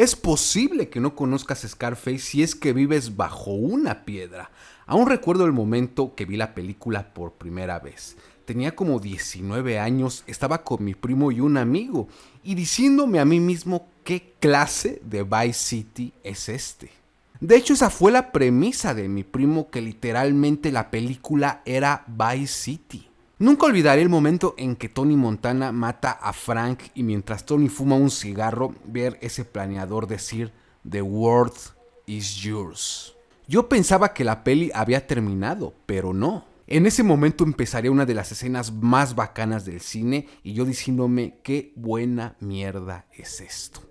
Es posible que no conozcas Scarface si es que vives bajo una piedra. Aún recuerdo el momento que vi la película por primera vez. Tenía como 19 años, estaba con mi primo y un amigo, y diciéndome a mí mismo qué clase de Vice City es este. De hecho, esa fue la premisa de mi primo, que literalmente la película era Vice City. Nunca olvidaré el momento en que Tony Montana mata a Frank y mientras Tony fuma un cigarro, ver ese planeador decir "The world is yours". Yo pensaba que la peli había terminado, pero no. En ese momento empezaría una de las escenas más bacanas del cine y yo diciéndome qué buena mierda es esto.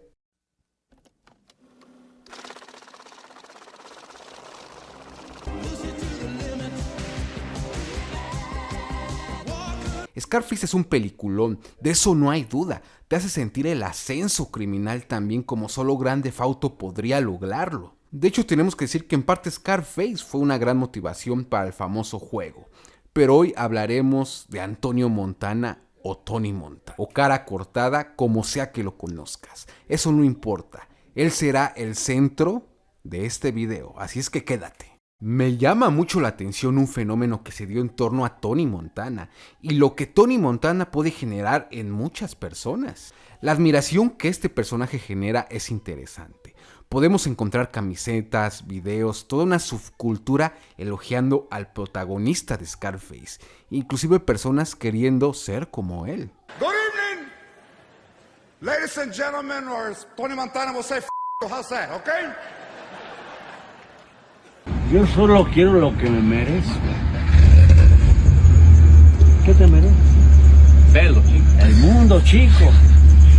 Scarface es un peliculón, de eso no hay duda. Te hace sentir el ascenso criminal también como solo Grand Theft Auto podría lograrlo. De hecho, tenemos que decir que en parte Scarface fue una gran motivación para el famoso juego. Pero hoy hablaremos de Antonio Montana o Tony Montana, o cara cortada, como sea que lo conozcas. Eso no importa, él será el centro de este video, así es que quédate. Me llama mucho la atención un fenómeno que se dio en torno a Tony Montana y lo que Tony Montana puede generar en muchas personas. La admiración que este personaje genera es interesante. Podemos encontrar camisetas, videos, toda una subcultura elogiando al protagonista de Scarface, inclusive personas queriendo ser como él. Good evening, ladies and gentlemen, or as Tony Montana will say, how's that, okay? Yo solo quiero lo que me merezco. ¿Qué te mereces? Celos, chico. El mundo, chico.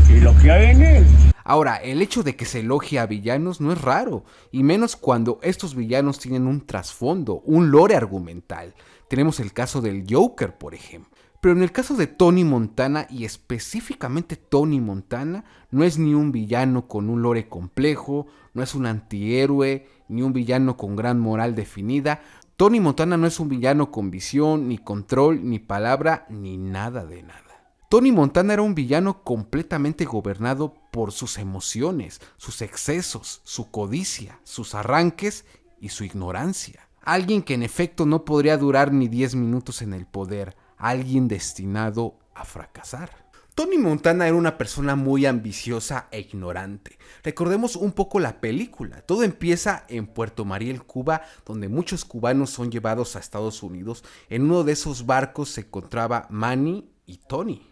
Y lo que hay en él. Ahora, el hecho de que se elogie a villanos no es raro, y menos cuando estos villanos tienen un trasfondo, un lore argumental. Tenemos el caso del Joker, por ejemplo. Pero en el caso de Tony Montana, y específicamente Tony Montana, no es ni un villano con un lore complejo, no es un antihéroe, ni un villano con gran moral definida. Tony Montana no es un villano con visión, ni control, ni palabra, ni nada de nada. Tony Montana era un villano completamente gobernado por sus emociones, sus excesos, su codicia, sus arranques y su ignorancia. Alguien que en efecto no podría durar ni 10 minutos en el poder, alguien destinado a fracasar. Tony Montana era una persona muy ambiciosa e ignorante. Recordemos un poco la película. Todo empieza en Puerto Mariel, Cuba, donde muchos cubanos son llevados a Estados Unidos. En uno de esos barcos se encontraba Manny y Tony.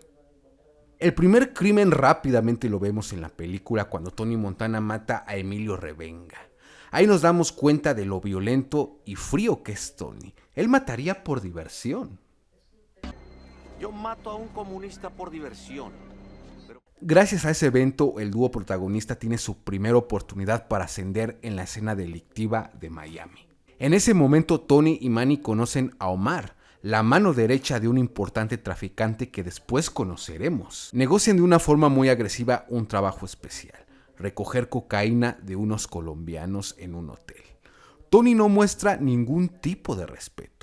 El primer crimen rápidamente lo vemos en la película cuando Tony Montana mata a Emilio Revenga. Ahí nos damos cuenta de lo violento y frío que es Tony. Él mataría por diversión. Yo mato a un comunista por diversión. Gracias a ese evento, el dúo protagonista tiene su primera oportunidad para ascender en la escena delictiva de Miami. En ese momento, Tony y Manny conocen a Omar, la mano derecha de un importante traficante que después conoceremos. Negocian de una forma muy agresiva un trabajo especial: recoger cocaína de unos colombianos en un hotel. Tony no muestra ningún tipo de respeto.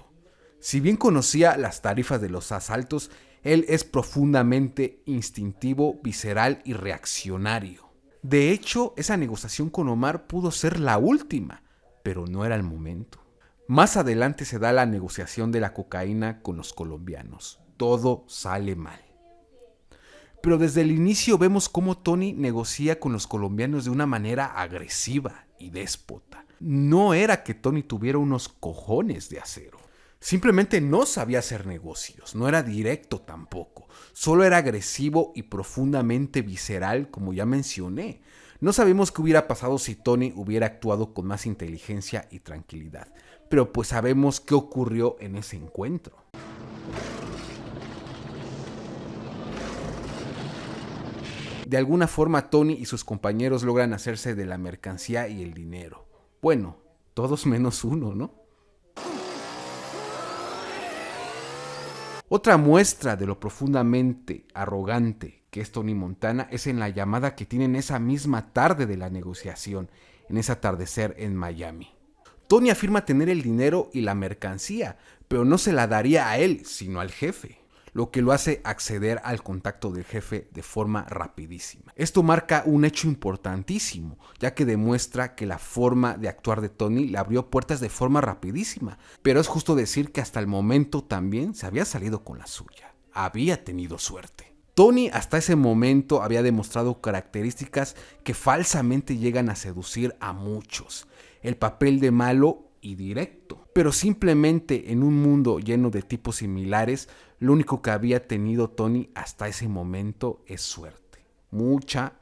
Si bien conocía las tarifas de los asaltos, él es profundamente instintivo, visceral y reaccionario. De hecho, esa negociación con Omar pudo ser la última, pero no era el momento. Más adelante se da la negociación de la cocaína con los colombianos. Todo sale mal. Pero desde el inicio vemos cómo Tony negocia con los colombianos de una manera agresiva y déspota. No era que Tony tuviera unos cojones de acero. Simplemente no sabía hacer negocios, no era directo tampoco, solo era agresivo y profundamente visceral, como ya mencioné. No sabemos qué hubiera pasado si Tony hubiera actuado con más inteligencia y tranquilidad, pero pues sabemos qué ocurrió en ese encuentro. De alguna forma Tony y sus compañeros logran hacerse de la mercancía y el dinero. Bueno, todos menos uno, ¿no? Otra muestra de lo profundamente arrogante que es Tony Montana es en la llamada que tienen esa misma tarde de la negociación, en ese atardecer en Miami. Tony afirma tener el dinero y la mercancía, pero no se la daría a él, sino al jefe. lo que lo hace acceder al contacto del jefe de forma rapidísima. Esto marca un hecho importantísimo, ya que demuestra que la forma de actuar de Tony le abrió puertas de forma rapidísima, pero es justo decir que hasta el momento también se había salido con la suya, había tenido suerte. Tony hasta ese momento había demostrado características que falsamente llegan a seducir a muchos, el papel de malo y directo, pero simplemente en un mundo lleno de tipos similares, lo único que había tenido Tony hasta ese momento es suerte, mucha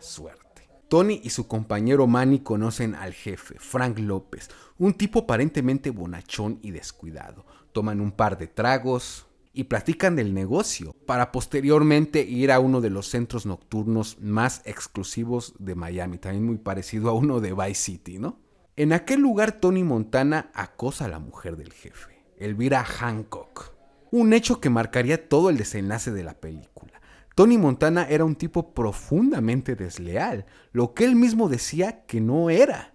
suerte. Tony y su compañero Manny conocen al jefe, Frank López, un tipo aparentemente bonachón y descuidado. Toman un par de tragos y platican del negocio, para posteriormente ir a uno de los centros nocturnos más exclusivos de Miami, también muy parecido a uno de Vice City, ¿no? En aquel lugar Tony Montana acosa a la mujer del jefe, Elvira Hancock, un hecho que marcaría todo el desenlace de la película. Tony Montana era un tipo profundamente desleal, lo que él mismo decía que no era,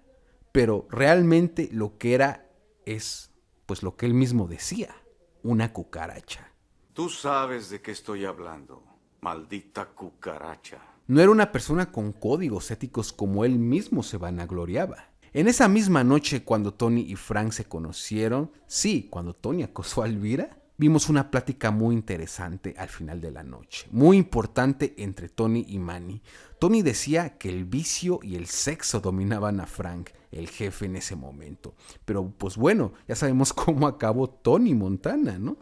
pero realmente lo que era es, pues lo que él mismo decía, una cucaracha. Tú sabes de qué estoy hablando, maldita cucaracha. No era una persona con códigos éticos como él mismo se vanagloriaba. En esa misma noche, cuando Tony y Frank se conocieron, sí, cuando Tony acosó a Elvira, vimos una plática muy interesante al final de la noche, muy importante entre Tony y Manny. Tony decía que el vicio y el sexo dominaban a Frank, el jefe, en ese momento. Pero pues bueno, ya sabemos cómo acabó Tony Montana, ¿no?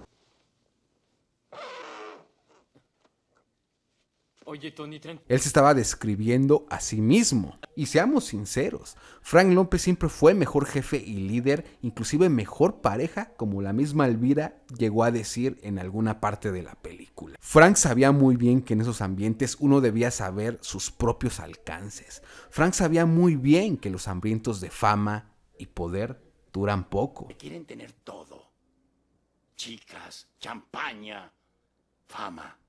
Oye, Tony, Él se estaba describiendo a sí mismo. Y seamos sinceros, Frank López siempre fue mejor jefe y líder, inclusive mejor pareja, como la misma Elvira llegó a decir en alguna parte de la película. Frank sabía muy bien que en esos ambientes uno debía saber sus propios alcances. Frank sabía muy bien que los hambrientos de fama y poder duran poco. Quieren tener todo. Chicas, champaña, fama.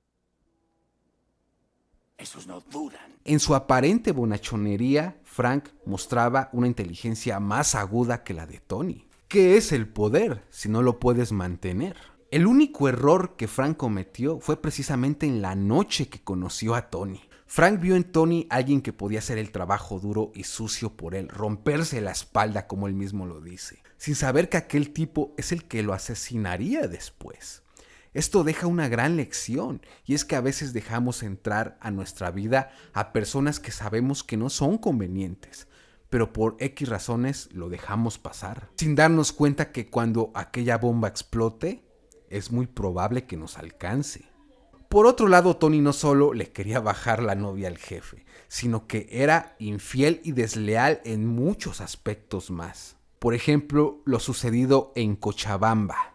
Esos no duran. En su aparente bonachonería, Frank mostraba una inteligencia más aguda que la de Tony. ¿Qué es el poder si no lo puedes mantener? El único error que Frank cometió fue precisamente en la noche que conoció a Tony. Frank vio en Tony a alguien que podía hacer el trabajo duro y sucio por él, romperse la espalda como él mismo lo dice, sin saber que aquel tipo es el que lo asesinaría después. Esto deja una gran lección, y es que a veces dejamos entrar a nuestra vida a personas que sabemos que no son convenientes, pero por X razones lo dejamos pasar, sin darnos cuenta que cuando aquella bomba explote, es muy probable que nos alcance. Por otro lado, Tony no solo le quería bajar la novia al jefe, sino que era infiel y desleal en muchos aspectos más. Por ejemplo, lo sucedido en Cochabamba.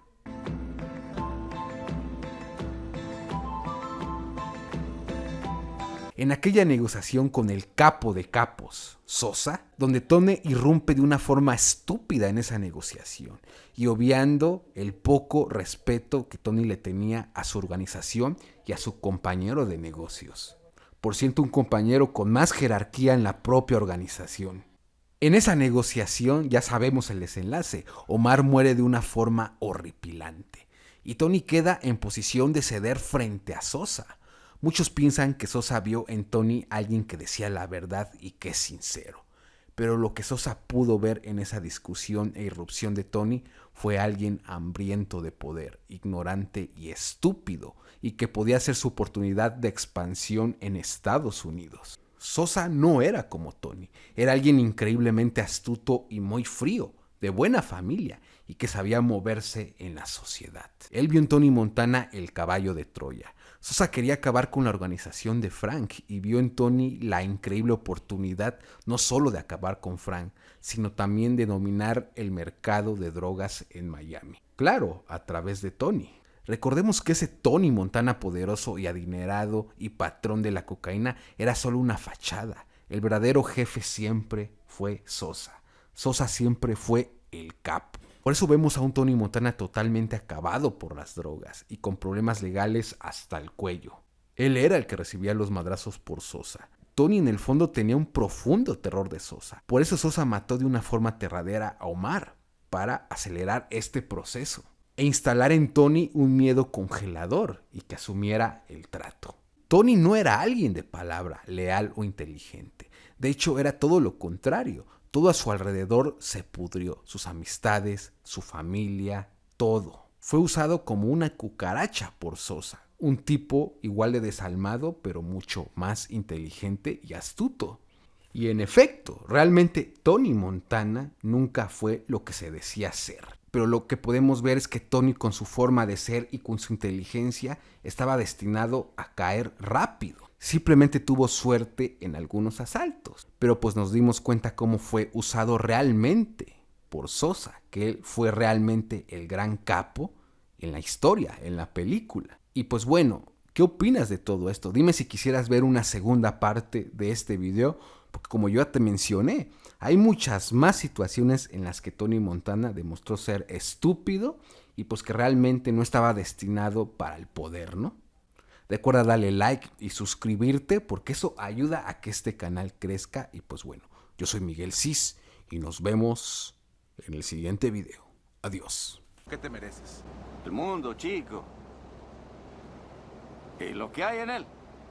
En aquella negociación con el capo de capos, Sosa, donde Tony irrumpe de una forma estúpida en esa negociación y obviando el poco respeto que Tony le tenía a su organización y a su compañero de negocios. Por cierto, un compañero con más jerarquía en la propia organización. En esa negociación ya sabemos el desenlace. Omar muere de una forma horripilante y Tony queda en posición de ceder frente a Sosa. Muchos piensan que Sosa vio en Tony a alguien que decía la verdad y que es sincero. Pero lo que Sosa pudo ver en esa discusión e irrupción de Tony fue alguien hambriento de poder, ignorante y estúpido, y que podía ser su oportunidad de expansión en Estados Unidos. Sosa no era como Tony, era alguien increíblemente astuto y muy frío, de buena familia, y que sabía moverse en la sociedad. Él vio en Tony Montana el caballo de Troya. Sosa quería acabar con la organización de Frank y vio en Tony la increíble oportunidad no solo de acabar con Frank, sino también de dominar el mercado de drogas en Miami. Claro, a través de Tony. Recordemos que ese Tony Montana poderoso y adinerado y patrón de la cocaína era solo una fachada. El verdadero jefe siempre fue Sosa. Sosa siempre fue el capo. Por eso vemos a un Tony Montana totalmente acabado por las drogas y con problemas legales hasta el cuello. Él era el que recibía los madrazos por Sosa. Tony en el fondo tenía un profundo terror de Sosa. Por eso Sosa mató de una forma aterradera a Omar, para acelerar este proceso. e instalar en Tony un miedo congelador y que asumiera el trato. Tony no era alguien de palabra, leal o inteligente. De hecho, era todo lo contrario. Todo a su alrededor se pudrió. Sus amistades, su familia, todo. Fue usado como una cucaracha por Sosa. Un tipo igual de desalmado, pero mucho más inteligente y astuto. Y en efecto, realmente Tony Montana nunca fue lo que se decía ser. Pero lo que podemos ver es que Tony, con su forma de ser y con su inteligencia, estaba destinado a caer rápido. Simplemente tuvo suerte en algunos asaltos. Pero pues nos dimos cuenta cómo fue usado realmente por Sosa, que él fue realmente el gran capo en la historia, en la película. Y pues bueno, ¿qué opinas de todo esto? Dime si quisieras ver una segunda parte de este video, porque como yo ya te mencioné, hay muchas más situaciones en las que Tony Montana demostró ser estúpido y pues que realmente no estaba destinado para el poder, ¿no? Recuerda darle like y suscribirte porque eso ayuda a que este canal crezca. Y pues bueno, yo soy Miguel Cis y nos vemos en el siguiente video. Adiós. ¿Qué te mereces? El mundo, chico. Y lo que hay en él.